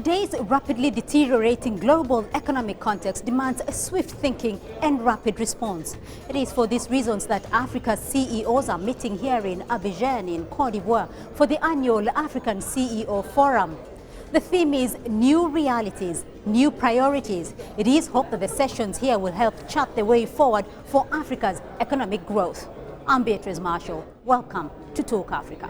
Today's rapidly deteriorating global economic context demands a swift thinking and rapid response. It is for these reasons that Africa's CEOs are meeting here in Abidjan in Cote d'Ivoire for the annual African CEO Forum. The theme is New Realities, New Priorities. It is hoped that the sessions here will help chart the way forward for Africa's economic growth. I'm Beatrice Marshall. Welcome to Talk Africa.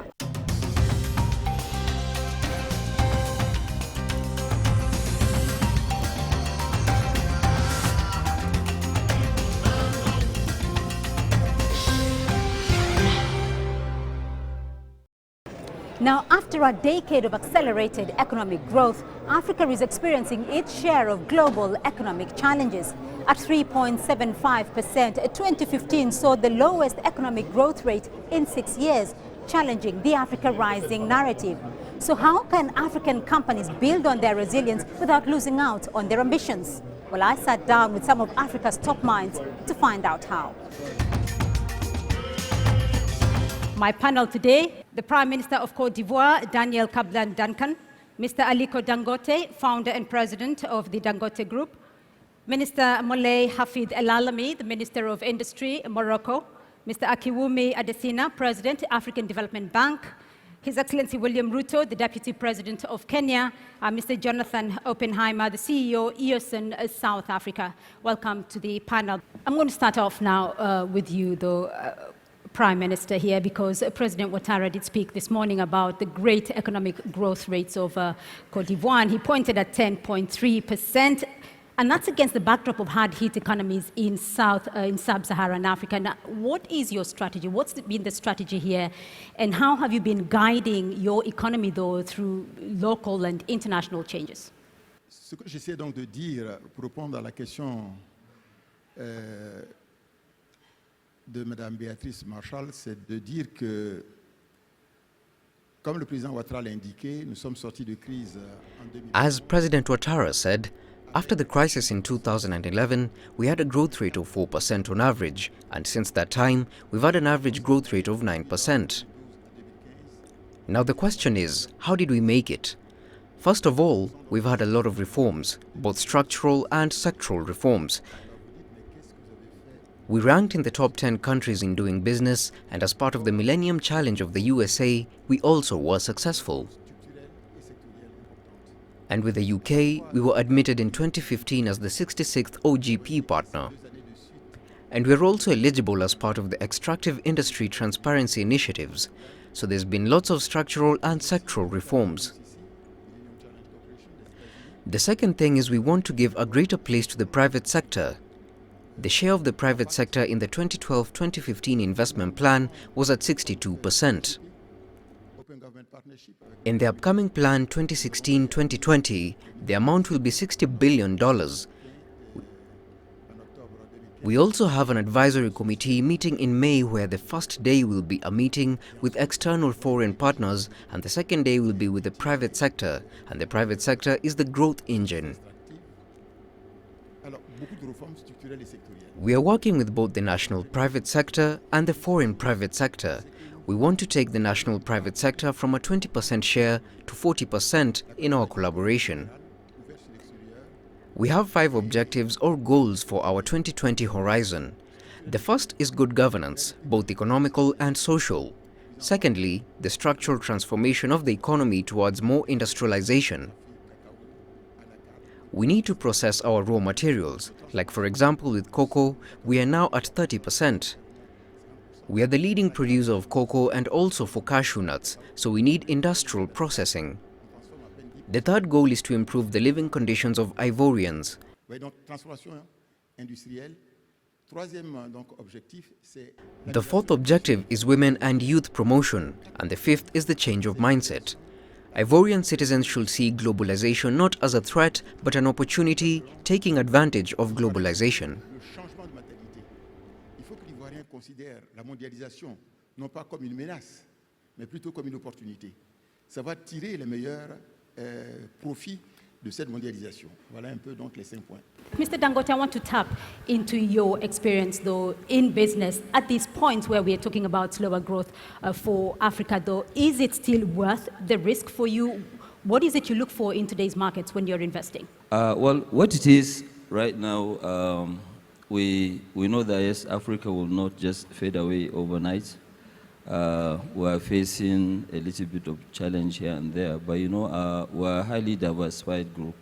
Now, after a decade of accelerated economic growth, Africa is experiencing its share of global economic challenges. At 3.75%, 2015 saw the lowest economic growth rate in 6 years, challenging the Africa Rising narrative. So how can African companies build on their resilience without losing out on their ambitions? Well, I sat down with some of Africa's top minds to find out how. My panel today, the Prime Minister of Cote d'Ivoire, Daniel Kablan-Duncan, Mr. Aliko Dangote, founder and president of the Dangote Group, Minister Moulay Hafid El Alami, the Minister of Industry, Morocco, Mr. Akiwumi Adesina, President, African Development Bank, His Excellency William Ruto, the Deputy President of Kenya, Mr. Jonathan Oppenheimer, the CEO, EOSN South Africa. Welcome to the panel. I'm going to start off now with you, though, Prime Minister here, because President Ouattara did speak this morning about the great economic growth rates of Cote d'Ivoire, and he pointed at 10.3%, and that's against the backdrop of hard-hit economies in sub-Saharan Africa. Now, what is your strategy? What's been the strategy here, and how have you been guiding your economy, though, through local and international changes? Ce que j'essaie donc de dire, pour répondre à la question de Mme Beatrice Marshall, c'est de dire que, comme le président Ouattara l'a indiqué, nous sommes sortis de crise en 2011. As President Ouattara said, after the crisis in 2011, we had a growth rate of 4% on average, and since that time, we've had an average growth rate of 9%. Now the question is, how did we make it? First of all, we've had a lot of reforms, both structural and sectoral reforms. We ranked in the top 10 countries in doing business, and as part of the Millennium Challenge of the USA, we also were successful. And with the UK, we were admitted in 2015 as the 66th OGP partner. And we're also eligible as part of the Extractive Industry Transparency Initiatives, so there's been lots of structural and sectoral reforms. The second thing is we want to give a greater place to the private sector. The share of the private sector in the 2012-2015 investment plan was at 62%. In the upcoming plan 2016-2020, the amount will be $60 billion. We also have an advisory committee meeting in May, where the first day will be a meeting with external foreign partners and the second day will be with the private sector, and the private sector is the growth engine. We are working with both the national private sector and the foreign private sector. We want to take the national private sector from a 20% share to 40% in our collaboration. We have 5 objectives or goals for our 2020 horizon. The first is good governance, both economical and social. Secondly, the structural transformation of the economy towards more industrialization. We need to process our raw materials, like for example with cocoa, we are now at 30%. We are the leading producer of cocoa and also for cashew nuts, so we need industrial processing. The third goal is to improve the living conditions of Ivorians. The fourth objective is women and youth promotion, and the fifth is the change of mindset. Ivorian citizens should see globalization not as a threat, but an opportunity, taking advantage of globalization. Il faut que l'Ivoirien considère la mondialisation non pas comme une menace, mais plutôt comme une opportunité. Ça va tirer les meilleurs profits de cette mondialisation. Voilà un peu donc les 5 points. Mr. Dangote, I want to tap into your experience, though, in business. At this point where we are talking about slower growth for Africa, though, is it still worth the risk for you? What is it you look for in today's markets when you're investing? Well, what it is right now, we know that yes, Africa will not just fade away overnight. We are facing a little bit of challenge here and there, but we're a highly diversified group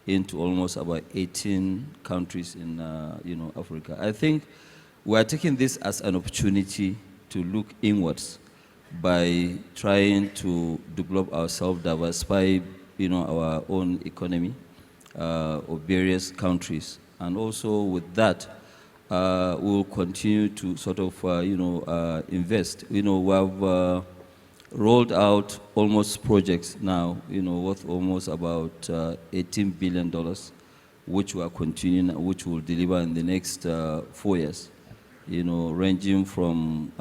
into almost about 18 countries in Africa. I think we are taking this as an opportunity to look inwards by trying to develop ourselves, diversify our own economy of various countries. And also with that, we will continue to sort of invest. We have rolled out almost projects now, worth almost about $18 billion, which we are continuing, which will deliver in the next 4 years. Ranging from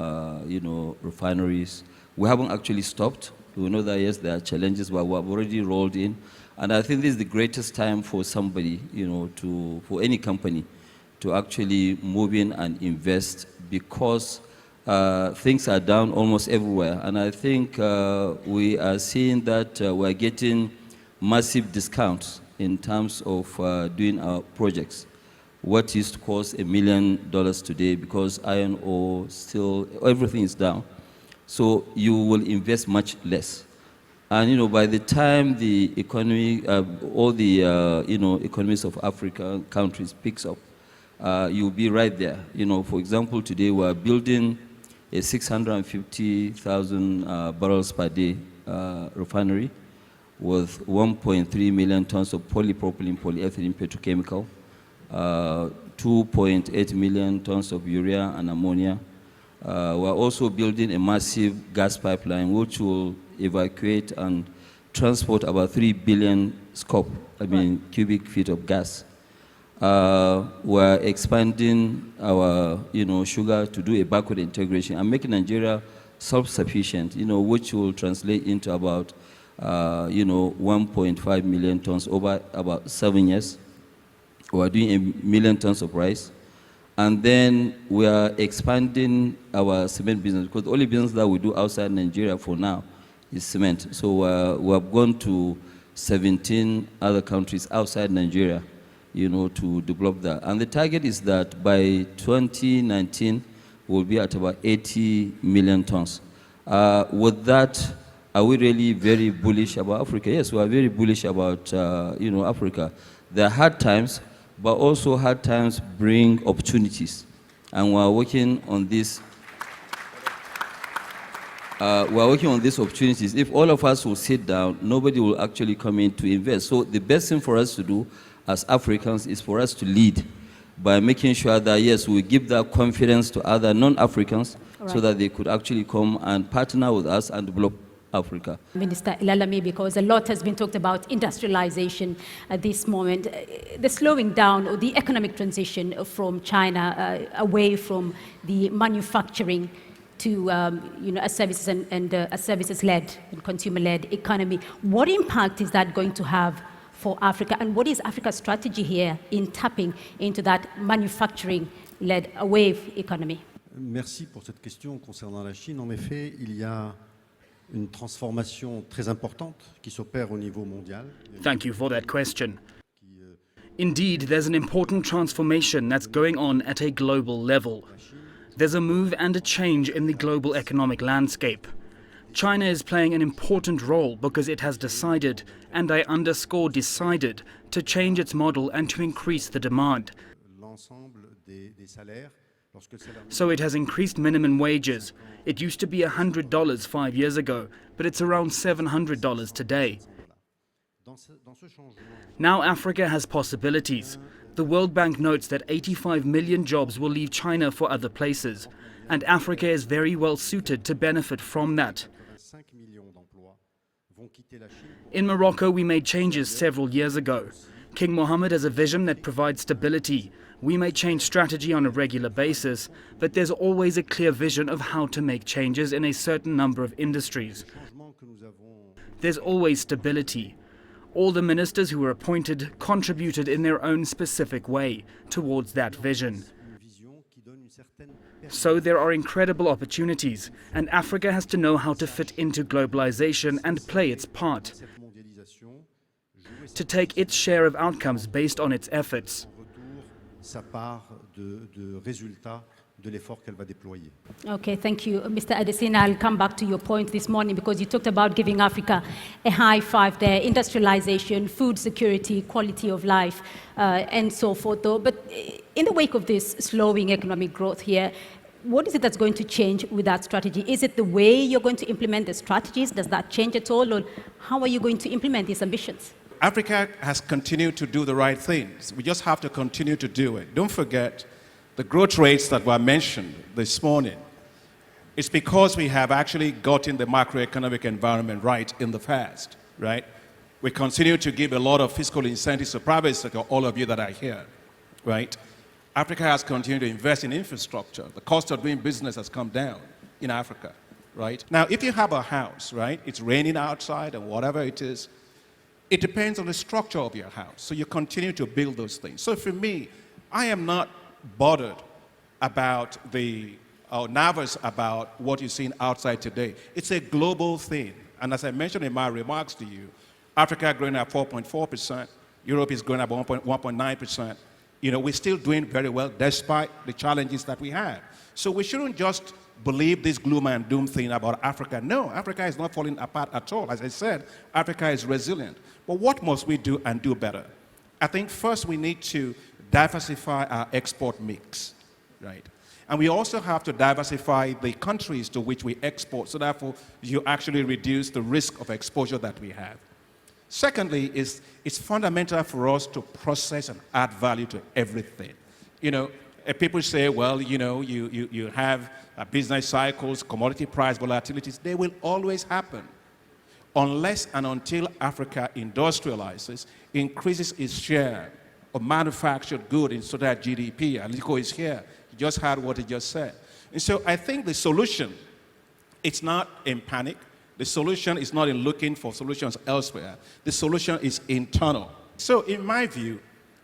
refineries. We haven't actually stopped. We know that yes, there are challenges, but we have already rolled in. And I think this is the greatest time for somebody, for any company, to actually move in and invest, because things are down almost everywhere. And I think we are seeing that we're getting massive discounts in terms of doing our projects. What used to cost $1 million today, because iron ore, still, everything is down. So you will invest much less. And by the time the economy, all the economies of African countries picks up, you'll be right there. For example, today we're building a 650,000 barrels per day refinery with 1.3 million tons of polypropylene, polyethylene petrochemical, 2.8 million tons of urea and ammonia. We're also building a massive gas pipeline which will evacuate and transport about 3 billion cubic feet of gas. We're expanding our sugar to do a backward integration and make Nigeria self-sufficient, which will translate into about 1.5 million tons over about 7 years. We're doing 1 million tons of rice. And then we are expanding our cement business, because the only business that we do outside Nigeria for now is cement. So we have gone to 17 other countries outside Nigeria, to develop that. And the target is that by 2019, we'll be at about 80 million tons. With that, are we really very bullish about Africa? Yes, we are very bullish about Africa. There are hard times, but also hard times bring opportunities. And we are working on this. We are working on these opportunities. If all of us will sit down, nobody will actually come in to invest. So the best thing for us to do as Africans is for us to lead by making sure that, yes, we give that confidence to other non-Africans, right, so that they could actually come and partner with us and develop Africa. Minister Ilalame, because a lot has been talked about industrialization at this moment, the slowing down or the economic transition from China away from the manufacturing to a services and a services-led and consumer-led economy. What impact is that going to have for Africa, and what is Africa's strategy here in tapping into that manufacturing-led wave economy? Merci pour cette question concernant la Chine. En effet, il y a une transformation très importante qui s'opère au niveau mondial. Thank you for that question. Indeed, there's an important transformation that's going on at a global level. There's a move and a change in the global economic landscape. China is playing an important role because it has decided, and I underscore decided, to change its model and to increase the demand. So it has increased minimum wages. It used to be $100 5 years ago, but it's around $700 today. Now Africa has possibilities. The World Bank notes that 85 million jobs will leave China for other places, and Africa is very well suited to benefit from that. In Morocco, we made changes several years ago. King Mohammed has a vision that provides stability. We may change strategy on a regular basis, but there's always a clear vision of how to make changes in a certain number of industries. There's always stability. All the ministers who were appointed contributed in their own specific way towards that vision. So there are incredible opportunities, and Africa has to know how to fit into globalization and play its part. to take its share of outcomes based on its efforts. Sa part de résultats de l'effort qu'elle va déployer. Okay, thank you. Mr. Adesina, I'll come back to your point this morning because you talked about giving Africa a high five there, industrialization, food security, quality of life, and so forth. Though. But in the wake of this slowing economic growth here, what is it that's going to change with that strategy? Is it the way you're going to implement the strategies? Does that change at all? Or how are you going to implement these ambitions? Africa has continued to do the right things. We just have to continue to do it. Don't forget the growth rates that were mentioned this morning. It's because we have actually gotten the macroeconomic environment right in the past, right? We continue to give a lot of fiscal incentives to private sector, all of you that are here, right? Africa has continued to invest in infrastructure. The cost of doing business has come down in Africa, right? Now, if you have a house, right, it's raining outside and whatever it is, it depends on the structure of your house. So you continue to build those things. So for me, I am not bothered about or nervous about what you're seeing outside today. It's a global thing. And as I mentioned in my remarks to you, Africa growing at 4.4%, Europe is growing at 1.9%. You know, we're still doing very well despite the challenges that we have. So we shouldn't just believe this gloom and doom thing about Africa. No, Africa is not falling apart at all. As I said, Africa is resilient. But what must we do and do better? I think first we need to diversify our export mix, right? And we also have to diversify the countries to which we export, so therefore you actually reduce the risk of exposure that we have. Secondly, it's fundamental for us to process and add value to everything. You know, people say, well, you know, you have business cycles, commodity price volatilities. They will always happen unless and until Africa industrializes, increases its share of manufactured goods in total GDP. Aliko is here. He just heard what he just said. And so I think the solution, it's not in panic. The solution is not in looking for solutions elsewhere. The solution is internal. So in my view,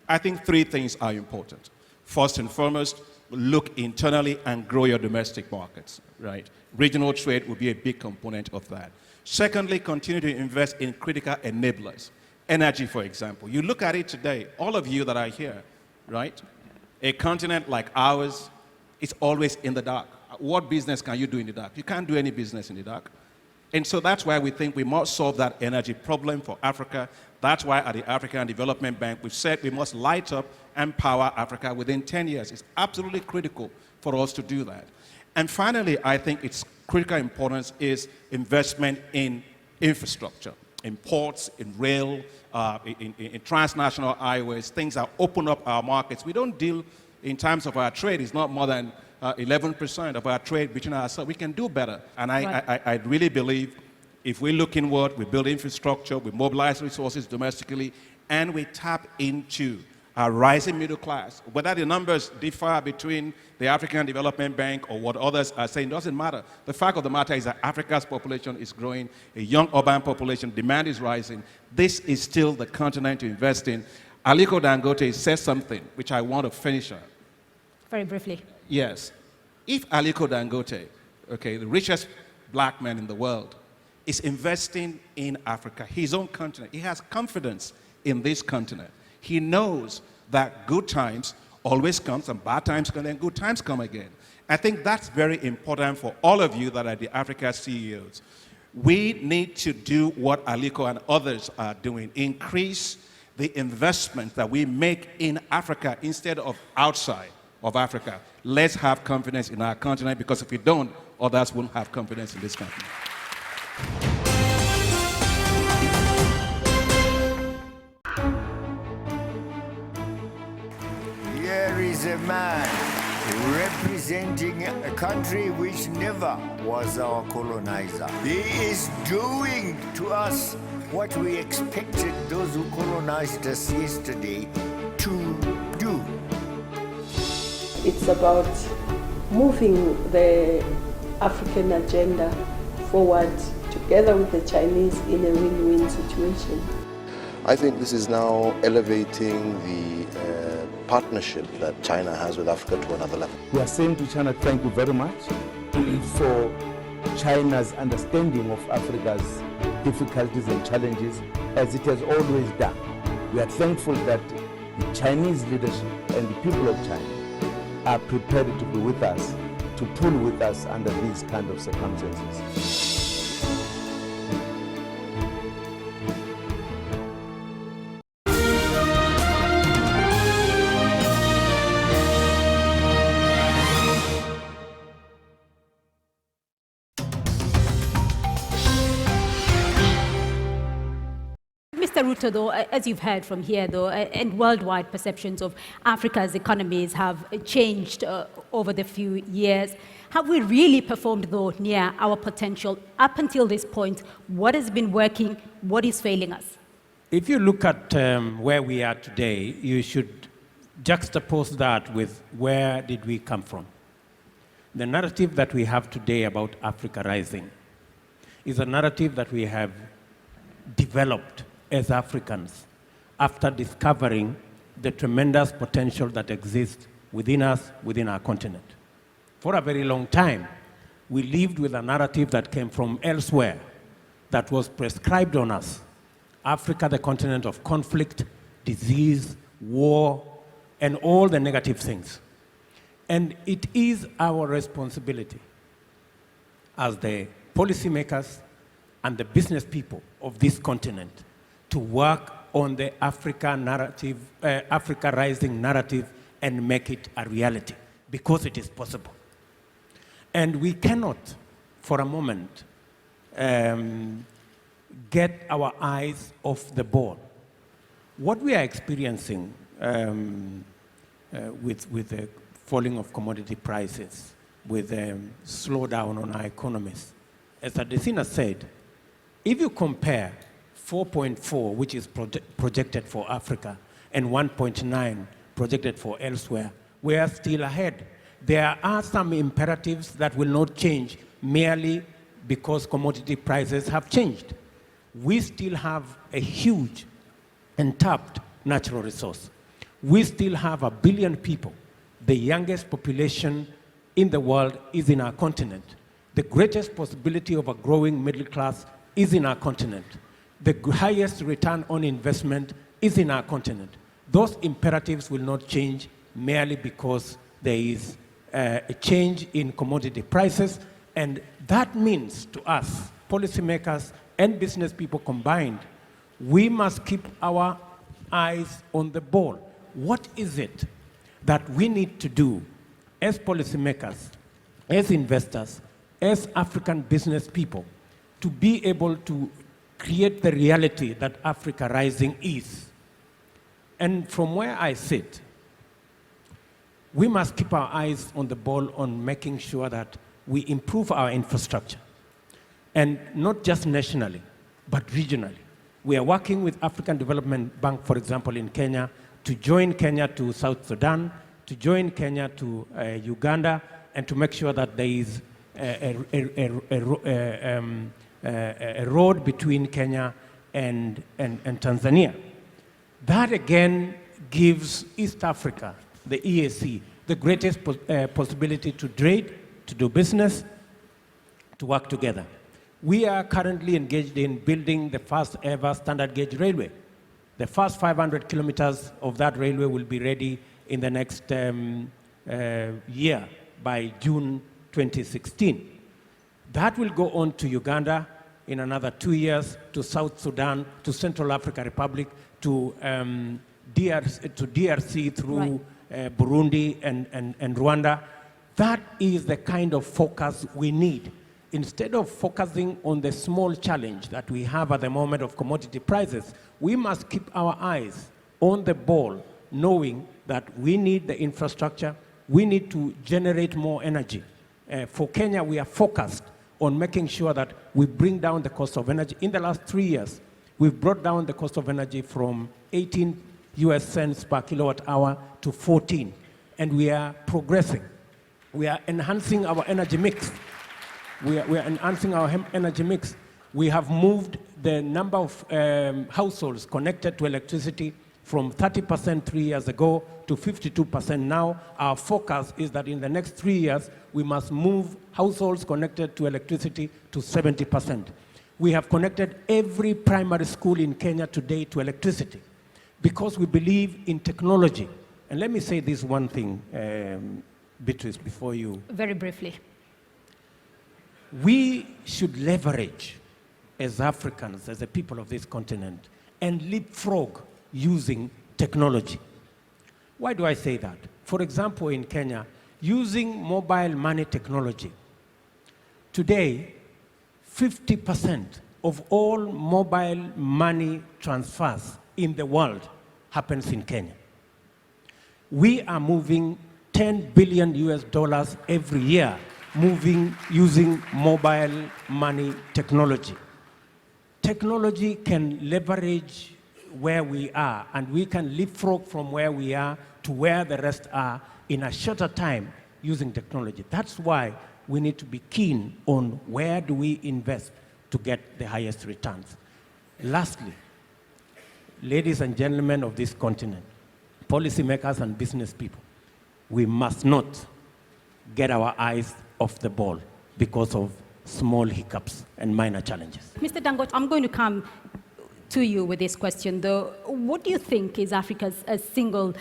I think three things are important. First and foremost, look internally and grow your domestic markets, right? Regional trade will be a big component of that. Secondly, continue to invest in critical enablers. Energy, for example. You look at it today, all of you that are here, right? A continent like ours is always in the dark. What business can you do in the dark? You can't do any business in the dark. And so that's why we think we must solve that energy problem for Africa. That's why at the African Development Bank, we've said we must light up and power Africa within 10 years. It's absolutely critical for us to do that. And finally, I think its critical importance is investment in infrastructure, in ports, in rail, in transnational highways, things that open up our markets. We don't deal in terms of our trade. It's not more than 11% of our trade between ourselves. We can do better. And I really believe if we look inward, we build infrastructure, we mobilize resources domestically, and we tap into our rising middle class. Whether the numbers differ between the African Development Bank or what others are saying doesn't matter. The fact of the matter is that Africa's population is growing, a young urban population, demand is rising. This is still the continent to invest in. Aliko Dangote says something which I want to finish on. Very briefly. Yes. If Aliko Dangote, okay, the richest black man in the world, is investing in Africa, his own continent, he has confidence in this continent. He knows that good times always come, and bad times come, and good times come again. I think that's very important for all of you that are the Africa CEOs. We need to do what Aliko and others are doing, increase the investment that we make in Africa instead of outside of Africa. Let's have confidence in our continent, because if we don't, others won't have confidence in this continent. Here is a man representing a country which never was our colonizer. He is doing to us what we expected those who colonized us yesterday to do. It's about moving the African agenda forward together with the Chinese in a win-win situation. I think this is now elevating the partnership that China has with Africa to another level. We are saying to China, thank you very much for China's understanding of Africa's difficulties and challenges as it has always done. We are thankful that the Chinese leadership and the people of China are prepared to be with us, to pull with us under these kind of circumstances. Mr. Ruto, though, as you've heard from here, though, and worldwide perceptions of Africa's economies have changed over the few years. Have we really performed, though, near our potential up until this point? What has been working? What is failing us? If you look at where we are today, you should juxtapose that with where did we come from. The narrative that we have today about Africa rising is a narrative that we have developed as Africans after discovering the tremendous potential that exists within us, within our continent. For a very long time, we lived with a narrative that came from elsewhere that was prescribed on us. Africa, the continent of conflict, disease, war, and all the negative things. And it is our responsibility as the policymakers and the business people of this continent to work on the Africa narrative, Africa rising narrative, and make it a reality, because it is possible. And we cannot, for a moment, get our eyes off the ball. What we are experiencing with the falling of commodity prices, with a slowdown on our economies, as Adesina said, if you compare 4.4, which is projected for Africa, and 1.9 projected for elsewhere, we are still ahead. There are some imperatives that will not change merely because commodity prices have changed. We still have a huge untapped natural resource. We still have 1 billion people. The youngest population in the world is in our continent. The greatest possibility of a growing middle class is in our continent. The highest return on investment is in our continent. Those imperatives will not change merely because there is a change in commodity prices, and that means to us, policymakers and business people combined, we must keep our eyes on the ball. What is it that we need to do as policymakers, as investors, as African business people, to be able to create the reality that Africa rising is? And from where I sit, we must keep our eyes on the ball on making sure that we improve our infrastructure. And not just nationally, but regionally. We are working with African Development Bank, for example, in Kenya, to join Kenya to South Sudan, to join Kenya to Uganda, and to make sure that there is a road between Kenya and Tanzania. That again gives East Africa, the EAC, the greatest possibility to trade, to do business, to work together. We are currently engaged in building the first ever standard gauge railway. The first 500 kilometers of that railway will be ready in the next year, by June 2016. That will go on to Uganda in another 2 years, to South Sudan, to Central African Republic, to DRC through Burundi and Rwanda. That is the kind of focus we need. Instead of focusing on the small challenge that we have at the moment of commodity prices, we must keep our eyes on the ball, knowing that we need the infrastructure, we need to generate more energy. For Kenya, we are focused on making sure that we bring down the cost of energy. In the last 3 years, we've brought down the cost of energy from 18 US cents per kilowatt hour to 14. And we are progressing. We are enhancing our energy mix. We are enhancing our energy mix. We have moved the number of households connected to electricity from 30% 3 years ago to 52% now. Our focus is that in the next 3 years, we must move households connected to electricity to 70%. We have connected every primary school in Kenya today to electricity because we believe in technology. And let me say this one thing, Beatrice, before you. Very briefly. We should leverage, as Africans, as a people of this continent, and leapfrog using technology. Why do I say that? For example, in Kenya, using mobile money technology, today, 50% of all mobile money transfers in the world happens in Kenya. We are moving $10 billion every year using mobile money technology. Technology can leverage where we are, and we can leapfrog from where we are to where the rest are in a shorter time using technology. That's why we need to be keen on where do we invest to get the highest returns. Lastly, ladies and gentlemen of this continent, policymakers and business people, we must not get our eyes off the ball because of small hiccups and minor challenges. Mr. Dangote, I'm going to come to you with this question, though. What do you think is Africa's single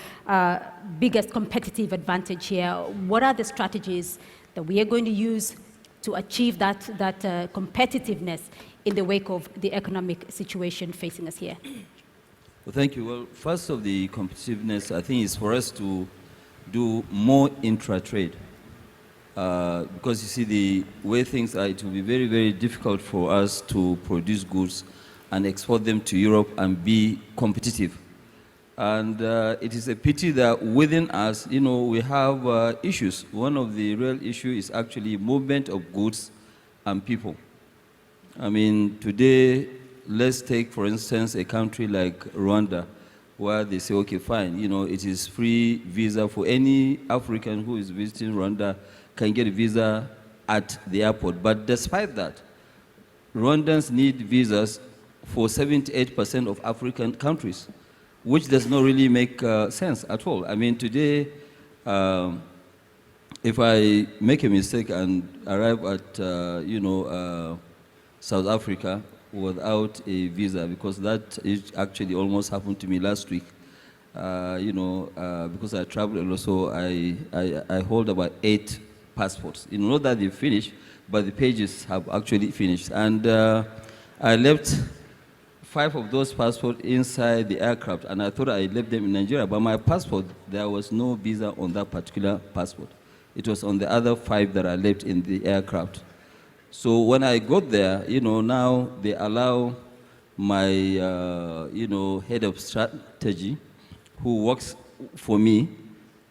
biggest competitive advantage here? What are the strategies that we are going to use to achieve that competitiveness in the wake of the economic situation facing us here? Well, thank you. Well, first of the competitiveness, I think, is for us to do more intra-trade. Because you see, the way things are, it will be very, very difficult for us to produce goods and export them to Europe and be competitive. And it is a pity that within us, we have issues. One of the real issues is actually movement of goods and people. I mean, today, let's take, for instance, a country like Rwanda, where they say, okay, fine, it is free visa for any African who is visiting Rwanda can get a visa at the airport. But despite that, Rwandans need visas for 78% of African countries, which does not really make sense at all. I mean, today, if I make a mistake and arrive at, South Africa without a visa, because that actually almost happened to me last week, because I traveled and also I hold about 8 passports. Not that they finished, but the pages have actually finished. And I left 5 of those passports inside the aircraft, and I thought I left them in Nigeria, but my passport, there was no visa on that particular passport. It was on the other 5 that I left in the aircraft. So when I got there, now they allow my, head of strategy, who works for me,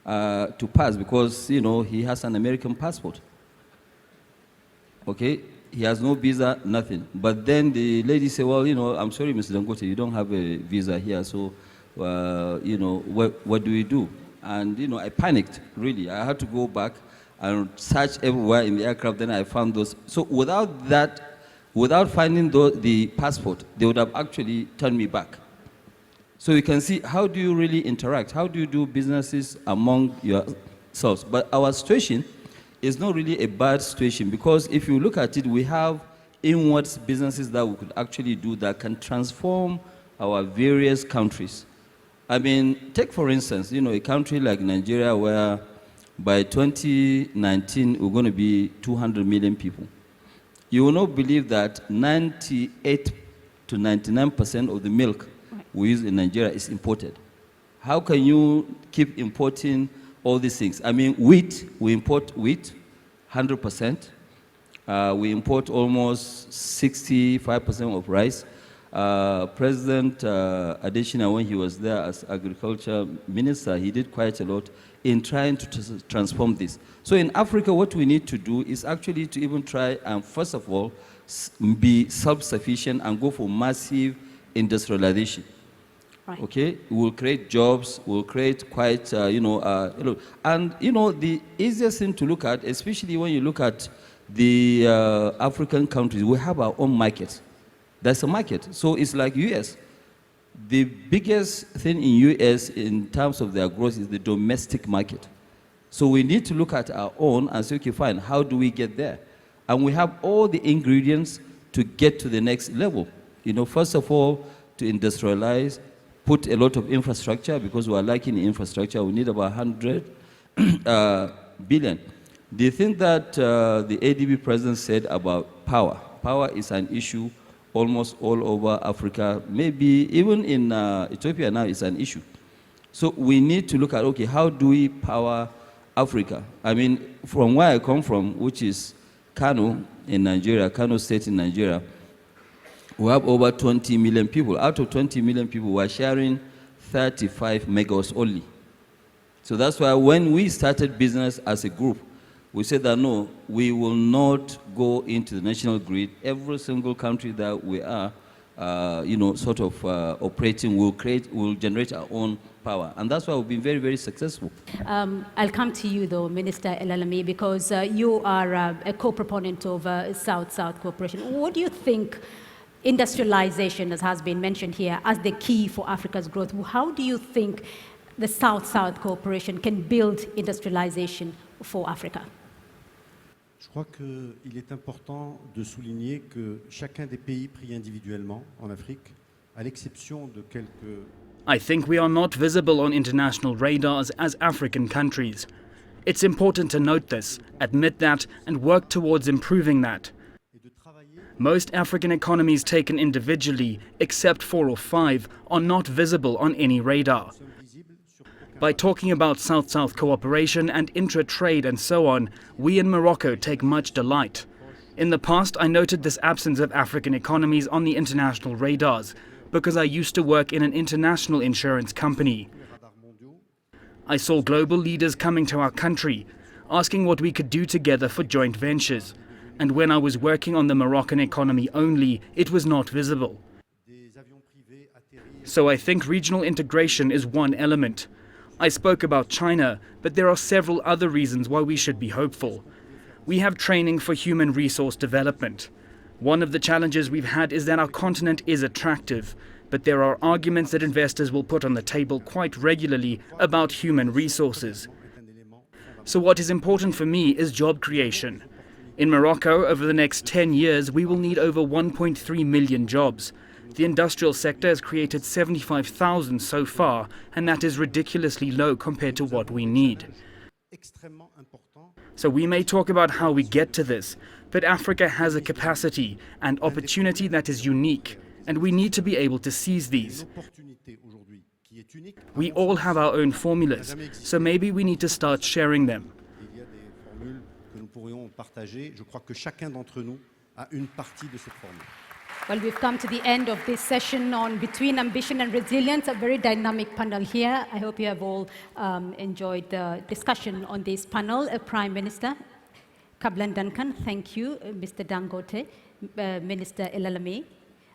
to pass because, he has an American passport. Okay? He has no visa, nothing. But then the lady said, well, I'm sorry, Mr. Dangote, you don't have a visa here, so, what do we do? And, I panicked, really. I had to go back and search everywhere in the aircraft, then I found those. So without that, without finding the passport, they would have actually turned me back. So you can see, how do you really interact? How do you do businesses among yourselves? But our situation is not really a bad situation, because if you look at it, we have inwards businesses that we could actually do that can transform our various countries. I mean, take for instance, a country like Nigeria, where by 2019, we're going to be 200 million people. You will not believe that 98 to 99% of the milk we use in Nigeria is imported. How can you keep importing all these things? I mean, wheat, we import wheat, 100%. We import almost 65% of rice. President Adesina, when he was there as agriculture minister, he did quite a lot in trying to transform this. So in Africa, what we need to do is actually to even try and, first of all, be self-sufficient and go for massive industrialization. Right. Okay, we'll create jobs, we'll create quite, and the easiest thing to look at, especially when you look at the African countries, we have our own market. That's a market. So it's like US. The biggest thing in US in terms of their growth is the domestic market. So we need to look at our own and say, okay, fine, how do we get there? And we have all the ingredients to get to the next level. You know, first of all, to industrialize, put a lot of infrastructure, because we are lacking infrastructure. We need about 100 billion. Do you think that the ADB president said about power? Power is an issue almost all over Africa. Maybe even in Ethiopia now it's an issue. So we need to look at, okay, how do we power Africa? I mean, from where I come from, which is Kano in Nigeria, Kano State in Nigeria, we have over 20 million people. Out of 20 million people, we're sharing 35 megawatts only. So that's why when we started business as a group, we said that no, we will not go into the national grid. Every single country that we are, operating, will generate our own power. And that's why we've been very, very successful. I'll come to you, though, Minister Elalame, because you are a co-proponent of South-South cooperation. What do you think industrialization, as has been mentioned here, as the key for Africa's growth? How do you think the South-South cooperation can build industrialization for Africa? Je crois qu'il est important de souligner que chacun des pays pris individuellement en Afrique, à l'exception de quelques... I think we are not visible on international radars as African countries. It's important to note this, admit that, and work towards improving that. Most African economies taken individually, except 4 or 5, are not visible on any radar. By talking about South-South cooperation and intra-trade and so on, we in Morocco take much delight. In the past, I noted this absence of African economies on the international radars because I used to work in an international insurance company. I saw global leaders coming to our country, asking what we could do together for joint ventures. And when I was working on the Moroccan economy only, it was not visible. So I think regional integration is one element. I spoke about China, but there are several other reasons why we should be hopeful. We have training for human resource development. One of the challenges we've had is that our continent is attractive, but there are arguments that investors will put on the table quite regularly about human resources. So what is important for me is job creation. In Morocco, over the next 10 years, we will need over 1.3 million jobs. The industrial sector has created 75,000 so far, and that is ridiculously low compared to what we need. So we may talk about how we get to this, but Africa has a capacity and opportunity that is unique, and we need to be able to seize these. We all have our own formulas, so maybe we need to start sharing them. Well, we've come to the end of this session on Between Ambition and Resilience, a very dynamic panel here. I hope you have all enjoyed the discussion on this panel. Prime Minister Kablan Duncan, thank you. Mr. Dangote, Minister Elalame,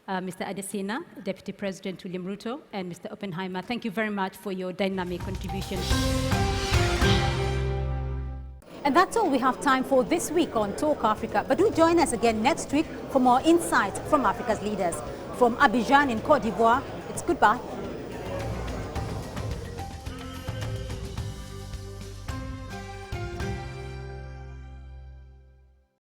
Mr. Adesina, Deputy President William Ruto, and Mr. Oppenheimer, thank you very much for your dynamic contribution. And that's all we have time for this week on Talk Africa. But do join us again next week for more insights from Africa's leaders. From Abidjan in Cote d'Ivoire, it's goodbye.